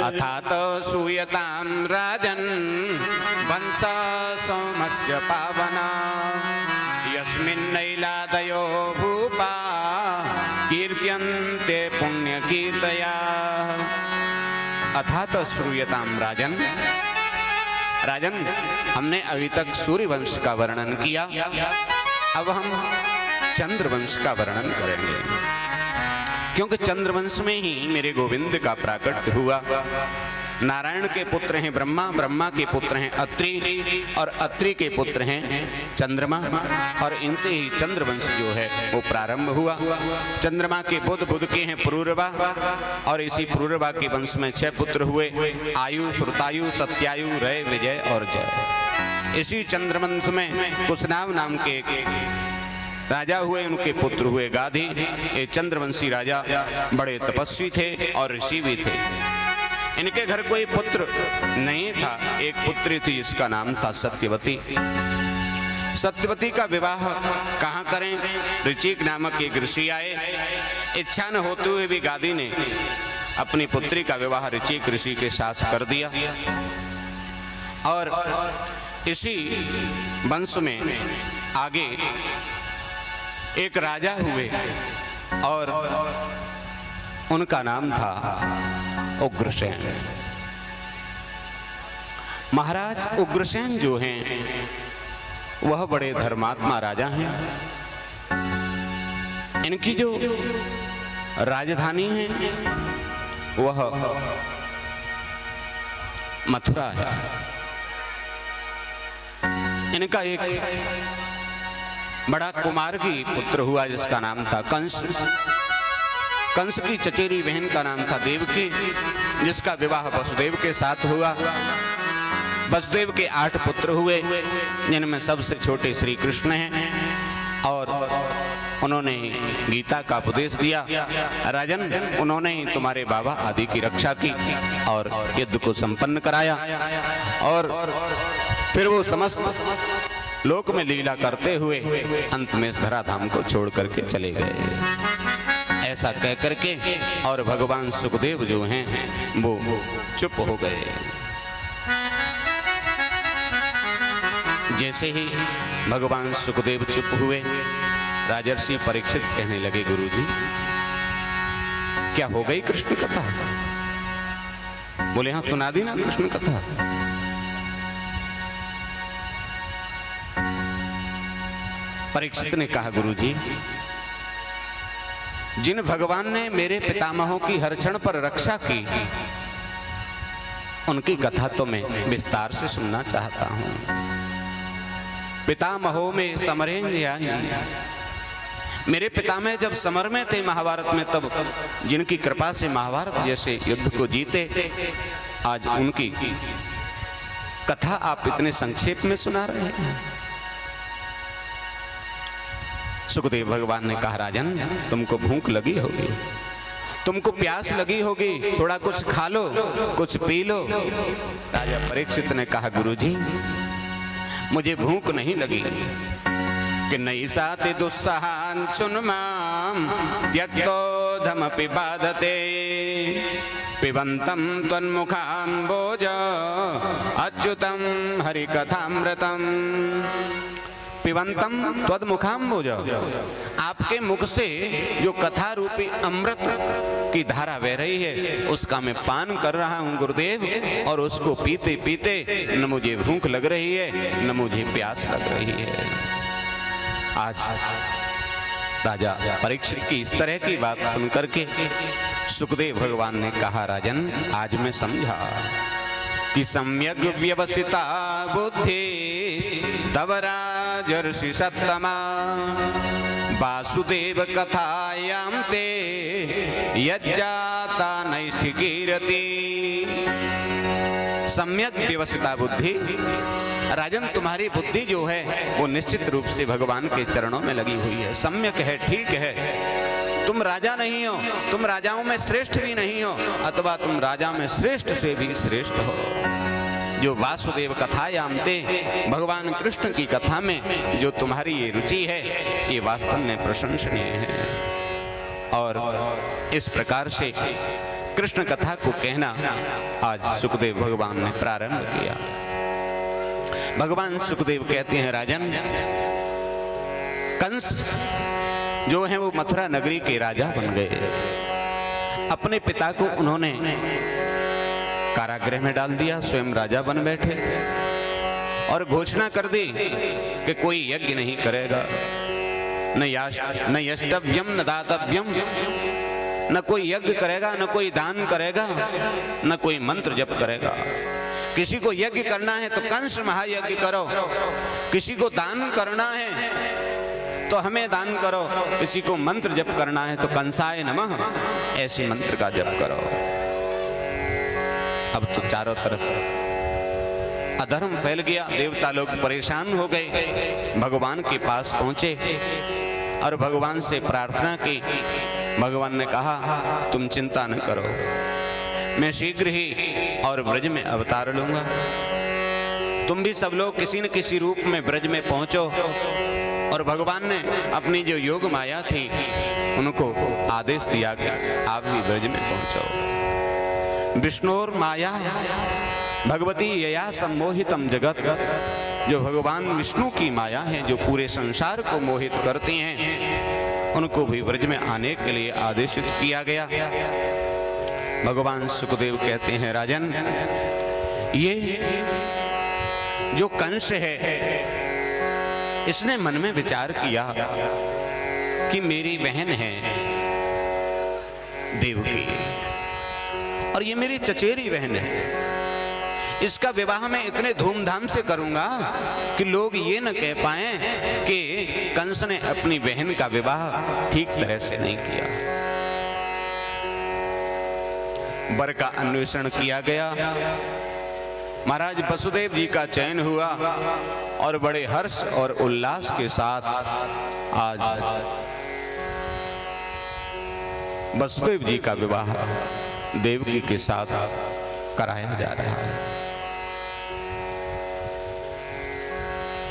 अथात सूयतां राजन् वंश सोमस्य पावना यस्मिन्नैलादयो भूपा कीर्त्यन्ते पुण्यकीर्तया। अथात श्रूयतां राजन, राजन हमने अभी तक सूर्य वंश का वर्णन किया, अब हम चंद्रवंश का वर्णन करेंगे, क्योंकि चंद्रवंश में ही मेरे गोविंद का प्राकट्य हुआ। नारायण के पुत्र हैं ब्रह्मा, ब्रह्मा के पुत्र हैं अत्रि, और अत्रि के पुत्र हैं चंद्रमा, और इनसे ही चंद्रवंश जो है वो प्रारंभ हुआ। चंद्रमा के बुध, बुध के हैं पुरूरवा, और इसी पुरूरवा के वंश में 6 पुत्र हुए, आयु, श्रुतायु, सत्यायु, रय, विजय और जय। इसी चंद्रवंश में कुशनाभ नाम के राजा हुए, उनके पुत्र हुए गाधी। ये चंद्रवंशी राजा बड़े तपस्वी थे और ऋषि भी थे। इनके घर कोई पुत्र नहीं था, एक पुत्री थी जिसका नाम था सत्यवती। सत्यवती का विवाह कहाँ करें, ऋचिक नामक एक ऋषि आए। इच्छा न होते हुए भी गादी ने अपनी पुत्री का विवाह ऋचिक ऋषि के साथ कर दिया, और इसी वंश में आगे एक राजा हुए और उनका नाम था उग्रसेन। महाराज उग्रसेन जो हैं वह बड़े धर्मात्मा राजा हैं। इनकी जो राजधानी है वह मथुरा है। इनका एक बड़ा कुमार की पुत्र हुआ जिसका नाम था कंस। कंस की चचेरी बहन का नाम था देवकी, जिसका विवाह वसुदेव के साथ हुआ। वसुदेव के 8 पुत्र हुए, जिनमें सबसे छोटे श्री कृष्ण हैं, और उन्होंने गीता का उपदेश दिया। राजन, उन्होंने ही तुम्हारे बाबा आदि की रक्षा की और युद्ध को संपन्न कराया, और फिर वो समस्त लोक में लीला करते हुए अंत में इस धराधाम को छोड़ करके चले गए। ऐसा कह करके और भगवान सुखदेव जो हैं वो चुप हो गए। जैसे ही भगवान सुखदेव चुप हुए, राजर्षि परीक्षित कहने लगे, गुरुजी क्या हो गई कृष्ण कथा? बोले हाँ, सुना दी ना कृष्ण कथा। परीक्षित ने कहा, गुरुजी जिन भगवान ने मेरे पितामहों की हर क्षण पर रक्षा की, उनकी कथा तो मैं विस्तार से सुनना चाहता हूं। पितामहों में समरेंद्र, मेरे पितामह जब समर में थे महाभारत में, तब जिनकी कृपा से महाभारत जैसे युद्ध को जीते, आज उनकी कथा आप इतने संक्षेप में सुना रहे हैं। सुखदेव भगवान ने कहा, राजन तुमको भूख लगी होगी, तुमको प्यास लगी होगी, थोड़ा कुछ खा लो, कुछ पी लो। राजा परीक्षित ने कहा, गुरुजी मुझे भूख नहीं लगी, कि नहीं साति दुस्सहान चुन्माम त्यक्तोधमपि बाधते पिबंतम त्वन्मुखाम्बोज अच्युतम हरिकथामृतम। पिबंतम त्वद्मुखाम्बोज, आपके मुख से जो कथा रूपी अमृत की धारा बह रही है उसका मैं पान कर रहा हूं गुरुदेव, और उसको पीते पीते न मुझे भूख लग रही है न मुझे प्यास लग रही है। आज राजा परीक्षित की इस तरह की बात सुनकर के सुखदेव भगवान ने कहा, राजन आज मैं समझा कि सम्यक व्यवसिता बुद्धि तव राजर्षि सत्तमा वासुदेव कथायां ते यज्जाता नैष्ठिकीरति। सम्यक व्यवसिता बुद्धि, राजन तुम्हारी बुद्धि जो है वो निश्चित रूप से भगवान के चरणों में लगी हुई है, सम्यक है, ठीक है। तुम राजा नहीं हो, तुम राजाओं में श्रेष्ठ भी नहीं हो, अथवा तुम राजा में श्रेष्ठ से भी श्रेष्ठ हो। जो वासुदेव कथायामते, भगवान कृष्ण की कथा में जो तुम्हारी ये रुचि है ये वास्तव में प्रशंसनीय है। और इस प्रकार से कृष्ण कथा को कहना आज सुखदेव भगवान ने प्रारंभ किया। भगवान सुखदेव कहते हैं, राजन, कंस जो है वो मथुरा नगरी के राजा बन गए। अपने पिता को उन्होंने कारागृह में डाल दिया, स्वयं राजा बन बैठे और घोषणा कर दी कि कोई यज्ञ नहीं करेगा, न यष्टव्यम न दातव्यम, न कोई यज्ञ करेगा, न कोई दान करेगा, न कोई मंत्र जप करेगा। किसी को यज्ञ करना है तो कंस महायज्ञ करो, किसी को दान करना है तो हमें दान करो, किसी को मंत्र जप करना है तो कंसाय नमः ऐसे मंत्र का जप करो। अब तो चारों तरफ अधर्म फैल गया, देवता लोग परेशान हो गए, भगवान के पास पहुंचे और भगवान से प्रार्थना की। भगवान ने कहा, तुम चिंता न करो, मैं शीघ्र ही और ब्रज में अवतार लूंगा। तुम भी सब लोग किसी न किसी रूप में ब्रज में पहुंचो। और भगवान ने अपनी जो योग माया थी उनको आदेश दिया कि आप भी ब्रज में पहुंचो। विष्णुर माया भगवती यया सम्मोहितम जगत, जो भगवान विष्णु की माया है जो पूरे संसार को मोहित करती हैं, उनको भी ब्रज में आने के लिए आदेशित किया गया। भगवान सुखदेव कहते हैं, राजन, ये जो कंस है इसने मन में विचार किया कि मेरी बहन है देवकी और ये मेरी चचेरी बहन है, इसका विवाह मैं इतने धूमधाम से करूंगा कि लोग ये न कह पाए कि कंस ने अपनी बहन का विवाह ठीक तरह से नहीं किया। वर का अन्वेषण किया गया, महाराज वसुदेव जी का चयन हुआ और बड़े हर्ष और उल्लास के साथ आज वसुदेव जी का विवाह देवकी के साथ कराया जा रहा है।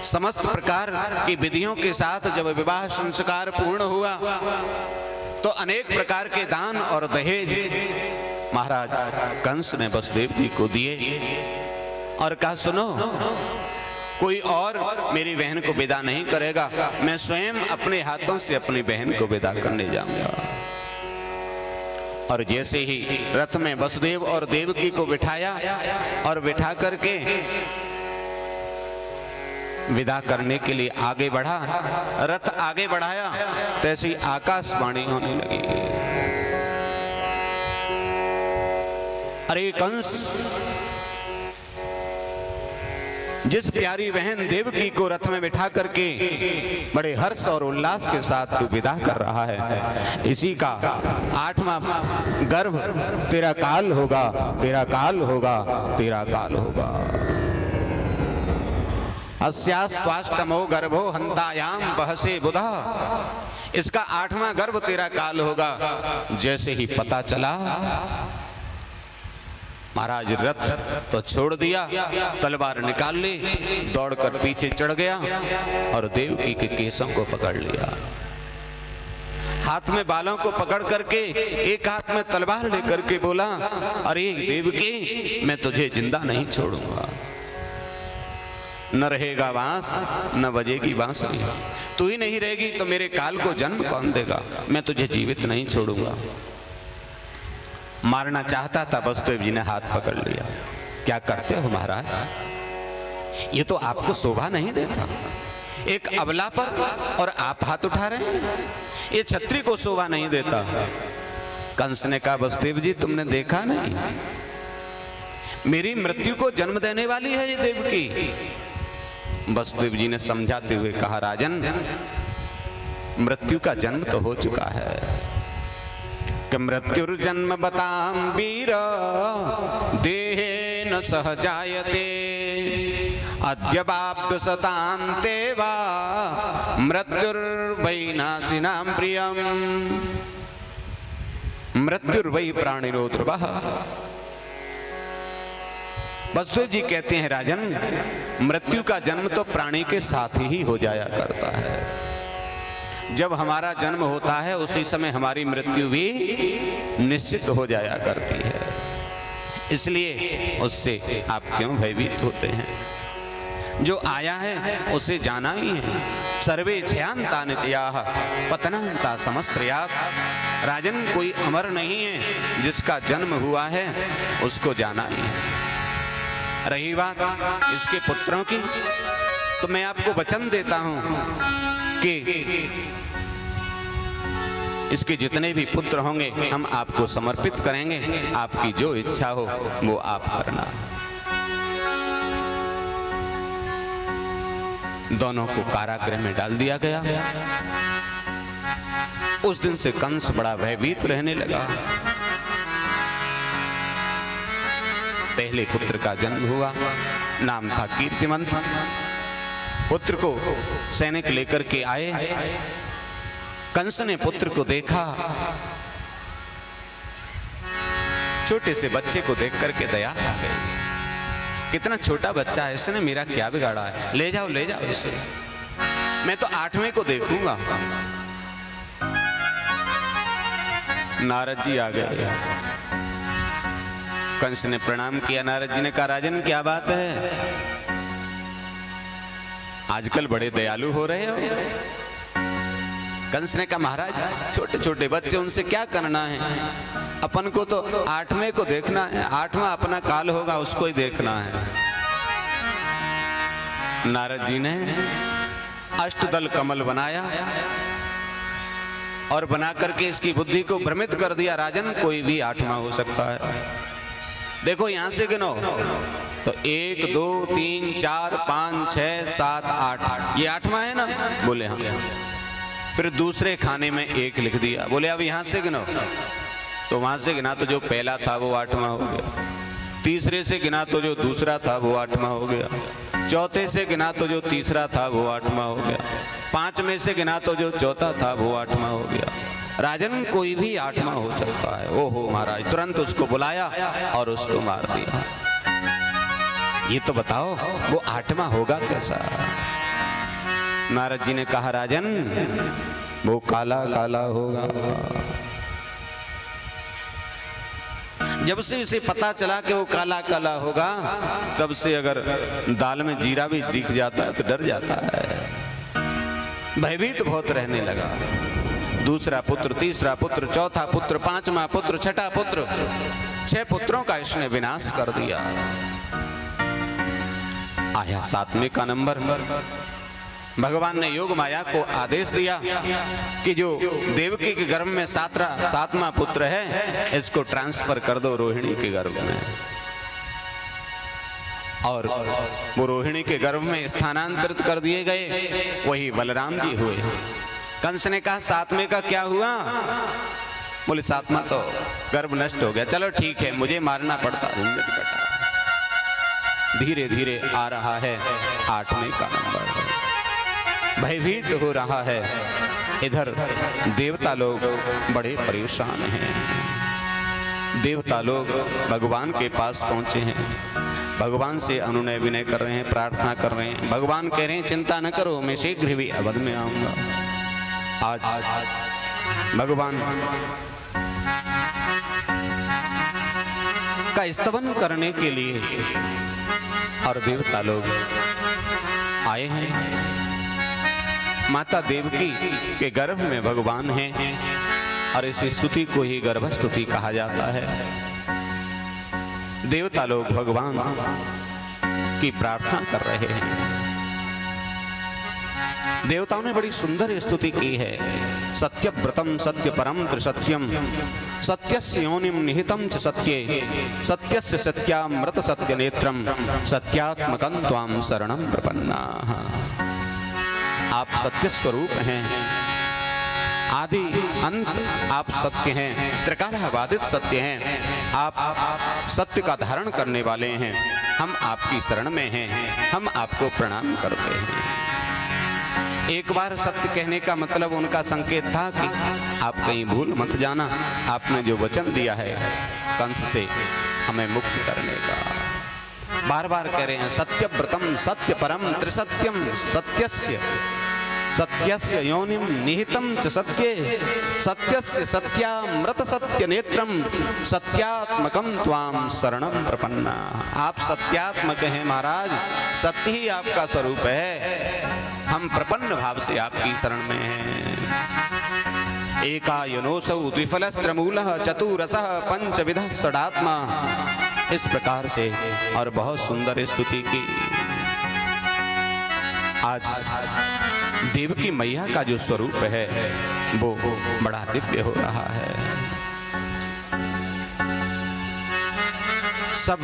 समस्त प्रकार की विधियों के साथ जब विवाह संस्कार पूर्ण हुआ तो अनेक प्रकार के दान और दहेज महाराज कंस ने वसुदेव जी को दिए और कहा, सुनो, कोई और मेरी बहन को विदा नहीं करेगा, मैं स्वयं अपने हाथों से अपनी बहन को विदा करने जाऊंगा। और जैसे ही रथ में वसुदेव और देवकी को बिठाया और बिठा करके विदा करने के लिए आगे बढ़ा, रथ आगे बढ़ाया, तैसी आकाशवाणी होने लगी, अरे कंस, जिस प्यारी बहन देवकी को रथ में बिठा करके बड़े हर्ष और उल्लास के साथ तू विदा कर रहा है, इसी का 8वां गर्भ तेरा काल होगा, तेरा काल होगा, तेरा काल होगा। अस्यास्त्वाष्टमो गर्भो हंतायाम बहसे बुधा, इसका 8वां गर्भ तेरा काल होगा। जैसे ही पता चला, महाराज रथ तो छोड़ दिया, तलवार निकाल ली, दौड़कर पीछे चढ़ गया और देवकी के केसों को पकड़ लिया, हाथ में बालों को पकड़ करके एक हाथ में तलवार लेकर के बोला, अरे देवकी, मैं तुझे जिंदा नहीं छोड़ूंगा, न रहेगा बांस न बजेगी बांसुरी, तू ही नहीं रहेगी तो मेरे काल को जन्म कौन देगा, मैं तुझे जीवित नहीं छोड़ूंगा। मारना चाहता था, वसुदेव जी ने हाथ पकड़ लिया। क्या करते हो महाराज, ये तो आपको शोभा नहीं देता, एक अबला पर और आप हाथ उठा रहे हैं, ये क्षत्रिय को शोभा नहीं देता। कंस ने कहा, वसुदेव जी तुमने देखा नहीं, मेरी मृत्यु को जन्म देने वाली है ये देवकी। वसुदेव जी ने समझाते हुए कहा, राजन, मृत्यु का जन्म तो हो चुका है, कि मृत्युर्जन्म बताम वीर देहे न सह जायते, अद्यवाप्त सतान्ते वा मृत्युर्वैनाशिनां प्रियम, मृत्युर्वै प्राणिनो ध्रुवः। वसुदेव जी कहते हैं, राजन, मृत्यु का जन्म तो प्राणी के साथ ही हो जाया करता है, जब हमारा जन्म होता है उसी समय हमारी मृत्यु भी निश्चित हो जाया करती है। इसलिए उससे आप क्यों भयभीत होते हैं? जो आया है उसे जाना ही है। सर्वे क्षयांता निचयाः पतनांता समस्त्रयात्। राजन, कोई अमर नहीं है, जिसका जन्म हुआ है उसको जाना ही है। रही बात इसके पुत्रों की, तो मैं आपको वचन देता हूं कि इसके जितने भी पुत्र होंगे हम आपको समर्पित करेंगे। आपकी जो इच्छा हो वो आप करना। दोनों को कारागृह में डाल दिया गया। उस दिन से कंस बड़ा भयभीत रहने लगा। पहले पुत्र का जन्म हुआ, नाम था कीर्तिमंत। पुत्र को सैनिक लेकर के आए। कंस ने पुत्र को देखा, छोटे से बच्चे को देख करके दया आ गई। कितना छोटा बच्चा है, इसने मेरा क्या बिगाड़ा है, ले जाओ ले जाओ इसे, मैं तो 8वें को देखूंगा। नारद जी आ गए। कंस ने प्रणाम किया। नारद जी ने कहा, राजन क्या बात है, आजकल बड़े दयालु हो रहे हो। कंस ने कहा, महाराज छोटे छोटे बच्चे, उनसे क्या करना है, अपन को तो 8वें को देखना है, 8वां अपना काल होगा उसको ही देखना है। नारद जी ने अष्टदल कमल बनाया और बना करके इसकी बुद्धि को भ्रमित कर दिया। राजन, कोई भी 8वां हो सकता है। देखो यहां से गिनो तो 1 2 3 4 5 6 7 8, ये 8वां है ना? बोले हाँ। फिर दूसरे खाने में 1 लिख दिया। बोले अब यहां से गिनो, तो वहां से गिना तो जो पहला था वो 8वां हो गया। तीसरे से गिना तो जो दूसरा था वो 8वां हो गया। चौथे से गिना तो जो तीसरा था वो 8वां हो गया। 5 में से गिना तो जो चौथा था वो 8वां हो गया। राजन, कोई भी 8वां हो सकता है। ओहो महाराज, तुरंत उसको बुलाया और उसको मार दिया। ये तो बताओ वो 8वां होगा कैसा? नारद जी ने कहा, राजन वो काला काला होगा। जब से इसे पता चला कि वो काला काला होगा, तब से अगर दाल में जीरा भी दिख जाता है तो डर जाता है। भयभीत बहुत रहने लगा। दूसरा पुत्र, तीसरा पुत्र, चौथा पुत्र, 5वां पुत्र, 6ठा पुत्र, 6 पुत्रों का इसने विनाश कर दिया। आया 7वें का नंबर। भगवान ने योग माया को आदेश दिया कि जो देवकी के गर्भ में 7वां पुत्र है, इसको ट्रांसफर कर दो रोहिणी के गर्भ में। और वो रोहिणी के गर्भ में स्थानांतरित कर दिए गए। वही बलराम जी हुए। कंस ने कहा, 7वें का क्या हुआ? बोले 7वां तो गर्भ नष्ट हो गया। चलो ठीक है, मुझे मारना पड़ता, झंझट कटा। धीरे धीरे आ रहा है 8वें का नंबर। भयभीत हो रहा है। इधर देवता लोग बड़े परेशान हैं। देवता लोग भगवान के पास पहुंचे हैं। भगवान से अनुनय विनय कर रहे हैं, प्रार्थना कर रहे हैं। भगवान कह रहे हैं, चिंता न करो, मैं शीघ्र ही अवध में आऊंगा। आज भगवान का स्तवन करने के लिए और देवता लोग आए हैं। माता देवकी के गर्भ में भगवान हैं और इस स्तुति को ही गर्भस्तुति कहा जाता है। देवता लोग भगवान की प्रार्थना कर रहे हैं। देवताओं ने बड़ी सुंदर स्तुति की है। सत्यव्रतम सत्य परम त्रिसत्यम सत्यस्य योनिम निहितम च सत्ये सत्यस्य सत्यामृत सत्य नेत्रम सत्यात्मकं त्वां शरणं प्रपन्नाः। आप सत्य स्वरूप हैं, आदि अंत आप सत्य हैं, त्रिकालबाधित सत्य हैं। आप सत्य का धारण करने वाले हैं। हम आपकी शरण में हैं, हम आपको प्रणाम करते हैं। एक बार सत्य कहने का मतलब उनका संकेत था कि आप कहीं भूल मत जाना। आपने जो वचन दिया है कंस से हमें मुक्त करने का, बार बार कह रहे हैं। सत्यव्रतम सत्य परम त्रिसत्यम सत्यस्य सत्यस्य योनिम निहितम च सत्ये सत्यस्य सत्यामृत सत्य नेत्रम सत्यात्मकम त्वाम शरणम प्रपन्ना। आप सत्यात्मक हैं महाराज, सत्य ही आपका स्वरूप है, हम प्रपन्न भाव से आपकी शरण में हैं। एकायनोऽसौ द्विफलस्त्रमूलः चतुरसः पंचविधः षडात्मा। इस प्रकार से और बहुत सुंदर स्तुति की। आज देवकी मैया का जो स्वरूप है वो बड़ा दिव्य हो रहा है। सब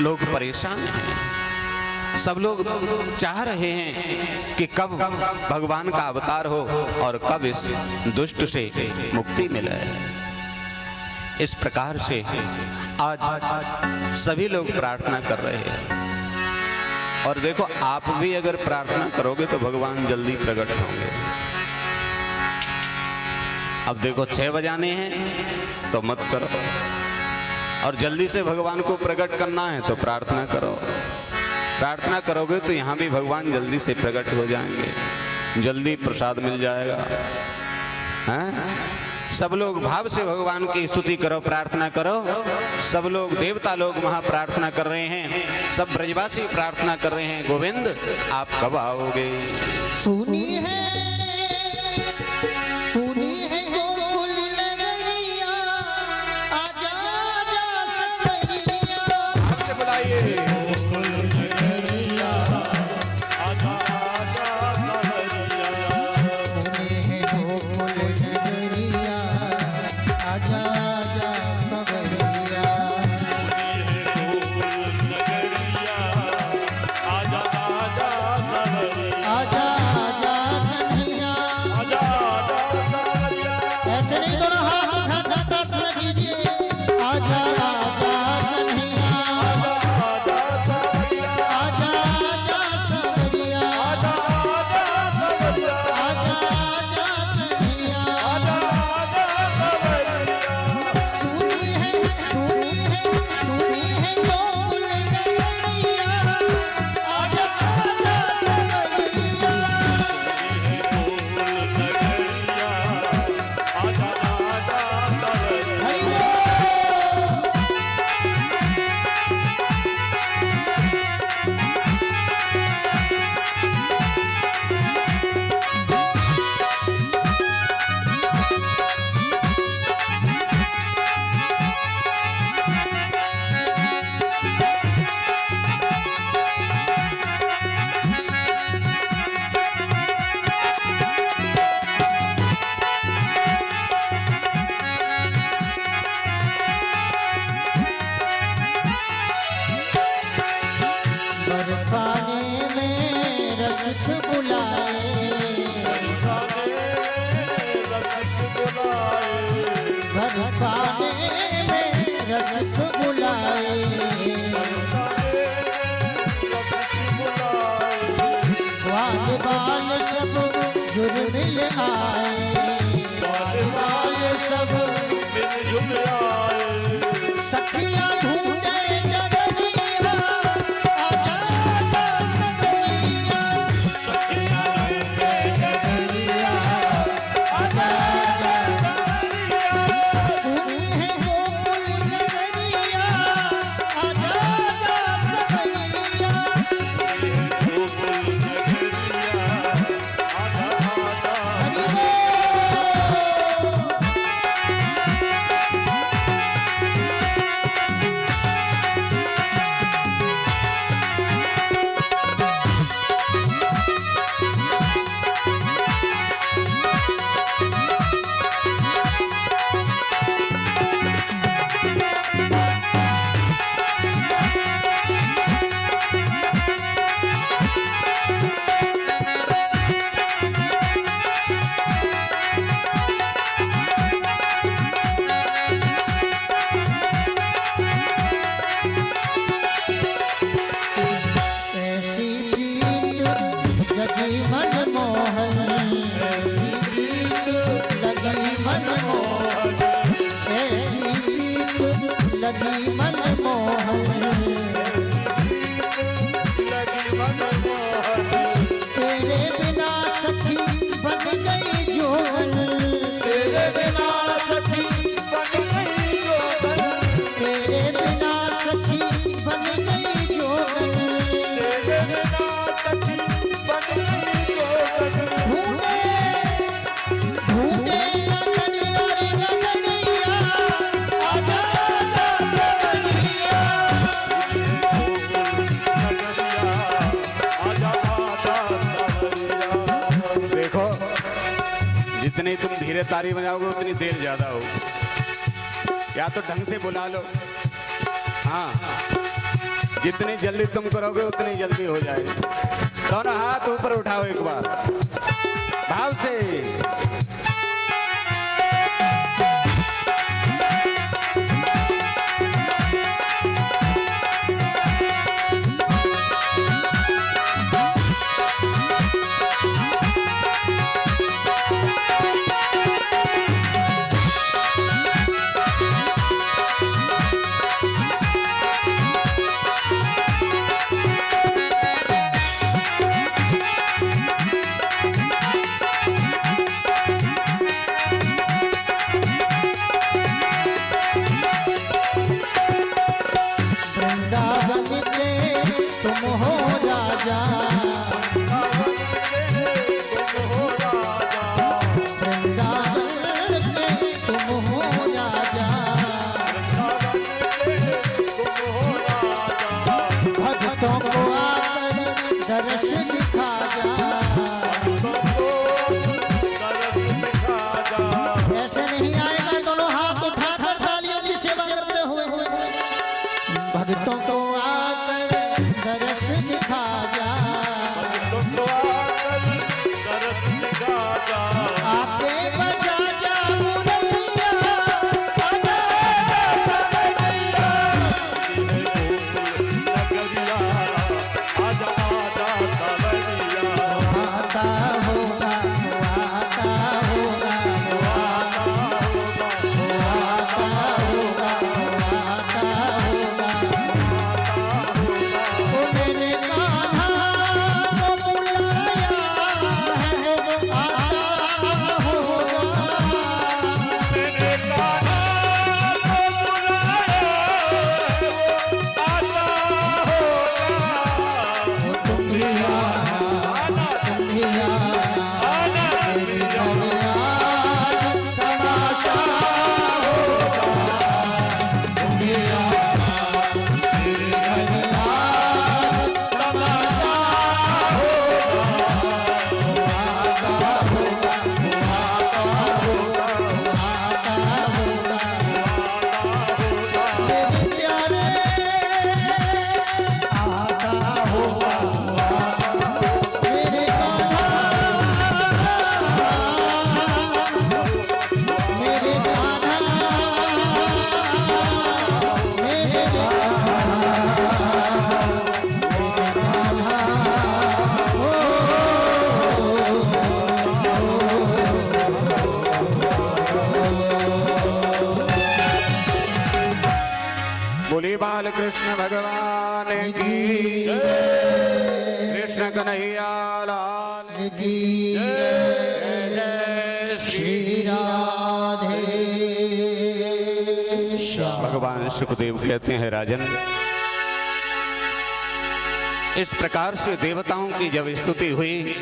लोग परेशान हैं, सब लोग चाह रहे हैं कि कब भगवान का अवतार हो और कब इस दुष्ट से मुक्ति मिले। इस प्रकार से आज सभी लोग प्रार्थना कर रहे हैं। और देखो, आप भी अगर प्रार्थना करोगे तो भगवान जल्दी प्रकट होंगे। अब देखो 6 बजाने हैं तो मत करो, और जल्दी से भगवान को प्रकट करना है तो प्रार्थना करो। प्रार्थना करोगे तो यहाँ भी भगवान जल्दी से प्रकट हो जाएंगे, जल्दी प्रसाद मिल जाएगा। हैं? सब लोग भाव से भगवान की स्तुति करो, प्रार्थना करो। सब लोग, देवता लोग वहां प्रार्थना कर रहे हैं, सब ब्रजवासी प्रार्थना कर रहे हैं, गोविंद आप कब आओगे? सुनी है गोकुल नगरिया, आजा आजा सखिया। आपसे बुलाइए। तेरे बिना धीरे ताली बजाओगे उतनी देर ज्यादा हो, या तो ढंग से बुला लो। हाँ, जितनी जल्दी तुम करोगे उतनी जल्दी हो जाएगी। दोनों हाथ ऊपर उठाओ एक बार भाव से। ऐसे नहीं आएगा, दोनों हाथ उठाकर तालियों की सेवा करते हुए भक्तों को आकर दर्श दिखा जा, आके बजा जा मुरलिया, आता होगा आता होगा बोले बाल कृष्ण भगवान की कृष्ण कन्हैया लाल की जय श्री राधे। भगवान सुखदेव कहते हैं, राजन इस प्रकार से देवताओं की जब स्तुति हुई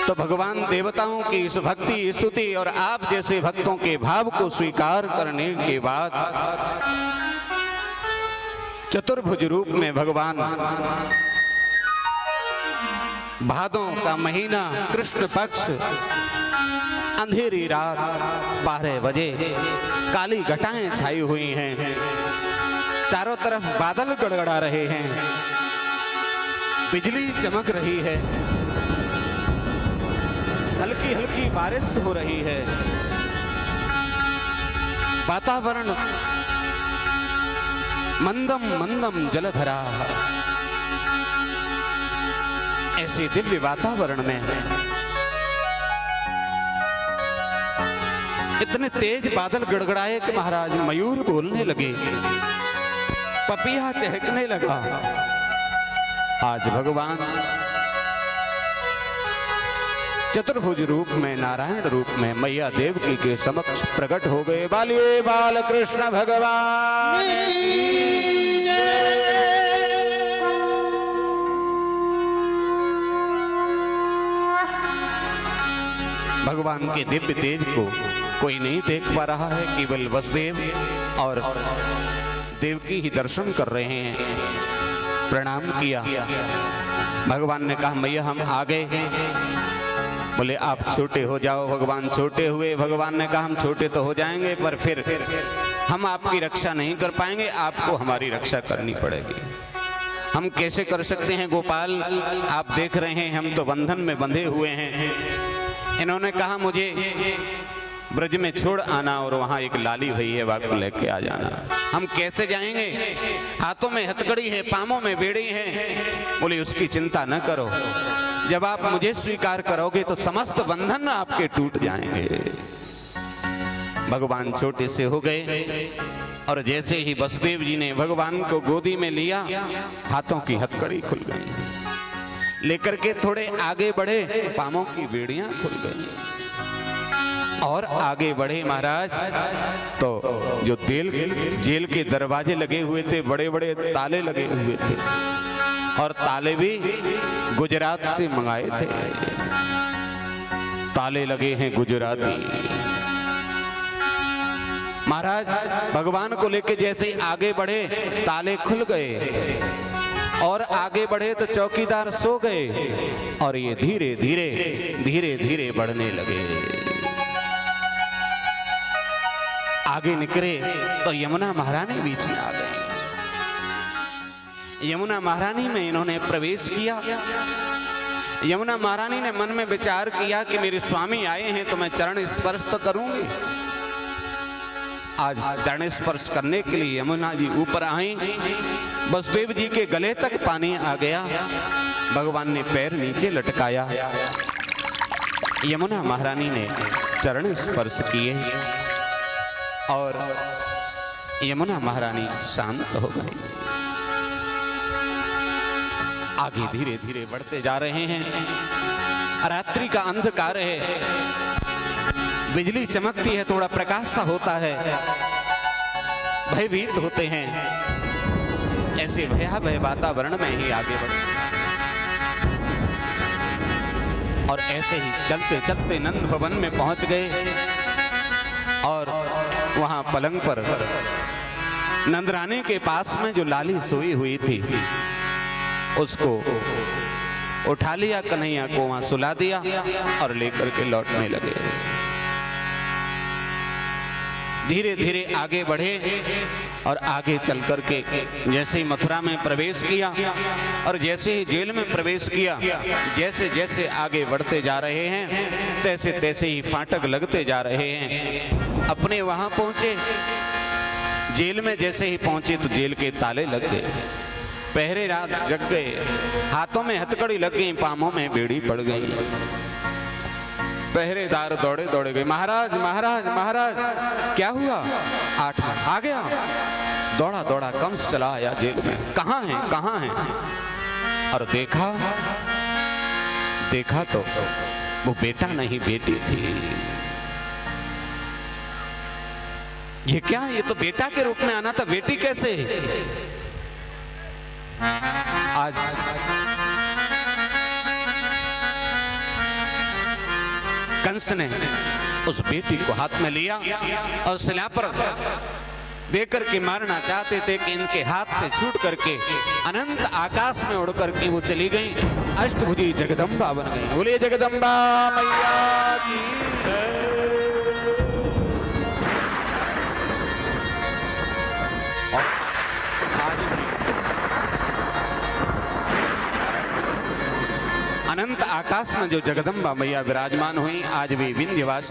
तो भगवान देवताओं की इस भक्ति स्तुति और आप जैसे भक्तों के भाव को स्वीकार करने के बाद चतुर्भुज रूप में भगवान भादों का महीना कृष्ण पक्ष अंधेरी रात 12 बजे काली घटाएं छाई हुई हैं, चारों तरफ बादल गड़गड़ा रहे हैं, बिजली चमक रही है, हल्की हल्की बारिश हो रही है, वातावरण मंदम मंदम जलधरा। ऐसे दिव्य वातावरण में इतने तेज बादल गड़गड़ाए कि महाराज मयूर बोलने लगे, पपीहा चहकने लगा। आज भगवान चतुर्भुज रूप में नारायण रूप में मैया देवकी के समक्ष प्रकट हो गए। बालिए बाल कृष्ण भगवान भगवान के दिव्य तेज को कोई नहीं देख पा रहा है, केवल वसुदेव और देवकी ही दर्शन कर रहे हैं। प्रणाम किया, भगवान ने कहा मैया हम आ गए हैं, बोले आप छोटे हो जाओ। भगवान छोटे हुए। भगवान ने कहा हम छोटे तो हो जाएंगे पर फिर हम आपकी रक्षा नहीं कर पाएंगे, आपको हमारी रक्षा करनी पड़ेगी। हम कैसे कर सकते हैं गोपाल, आप देख रहे हैं हम तो बंधन में बंधे हुए हैं। इन्होंने कहा मुझे ब्रज में छोड़ आना और वहां एक लाली भई है, वाक लेके आ जाना। हम कैसे जाएंगे, हाथों में हथकड़ी है, पांवों में बेड़ी है। बोले उसकी चिंता न करो, जब आप मुझे स्वीकार करोगे तो समस्त बंधन आपके टूट जाएंगे। भगवान छोटे से हो गए और जैसे ही वसुदेव जी ने भगवान को गोदी में लिया, हाथों की हथकड़ी खुल गई। लेकर के थोड़े आगे बढ़े, पांवों की बेड़ियां खुल गई और आगे बढ़े महाराज तो जो जेल के दरवाजे लगे हुए थे, बड़े बड़े ताले लगे हुए थे और ताले भी गुजरात से मंगाए थे। ताले लगे हैं गुजराती। महाराज भगवान को लेके जैसे ही आगे बढ़े, ताले खुल गए और आगे बढ़े तो चौकीदार सो गए और ये धीरे धीरे धीरे धीरे बढ़ने लगे। आगे निकले तो यमुना महारानी बीच में आ गई। यमुना महारानी में इन्होंने प्रवेश किया। यमुना महारानी ने मन में विचार किया कि मेरे स्वामी आए हैं तो मैं चरण स्पर्श तो करूंगी। आज चरण स्पर्श करने के लिए यमुना जी ऊपर आई। वसुदेव जी के गले तक पानी आ गया। भगवान ने पैर नीचे लटकाया। यमुना महारानी ने चरण स्पर्श किए और यमुना महारानी शांत हो गई। आगे धीरे धीरे बढ़ते जा रहे हैं। रात्रि का अंधकार है, बिजली चमकती है, थोड़ा प्रकाश सा होता है। भयभीत होते हैं। ऐसे भयावह वातावरण में ही आगे बढ़े और ऐसे ही चलते चलते नंद भवन में पहुंच गए और वहां पलंग पर नंदरानी के पास में जो लाली सोई हुई थी उसको उठा लिया, कन्हैया को वहां सुला दिया और लेकर के लौटने लगे। धीरे धीरे आगे बढ़े और आगे चल करके जैसे ही मथुरा में प्रवेश किया और जैसे ही जेल में प्रवेश किया, जैसे जैसे आगे बढ़ते जा रहे हैं तैसे तैसे ही फाटक लगते जा रहे हैं। अपने वहां पहुंचे, जेल में जैसे ही पहुंचे तो जेल के ताले लग गए। पहरे रात जग गए, हाथों में हथकड़ी लग गई, पांवों में बेड़ी पड़ गई। पहरेदार दौड़े दौड़े गए, महाराज महाराज महाराज क्या हुआ? आठ आ गया। दौड़ा दौड़ा कंस चला आया जेल में, कहाँ है कहाँ है? और देखा तो वो बेटा नहीं बेटी थी। ये क्या, ये तो बेटा के रूप में आना था, बेटी कैसे? आज कंस ने उस बेटी को हाथ में लिया और शिला पर देकर के मारना चाहते थे कि इनके हाथ से छूट करके अनंत आकाश में उड़ करके वो चली गई, अष्टभुजी जगदम्बा बन गई। बोलिए जगदम्बा मैया की। अनंत आकाश में जो जगदम्बा मैया विराजमान हुई, आज भी विंध्यवासिनी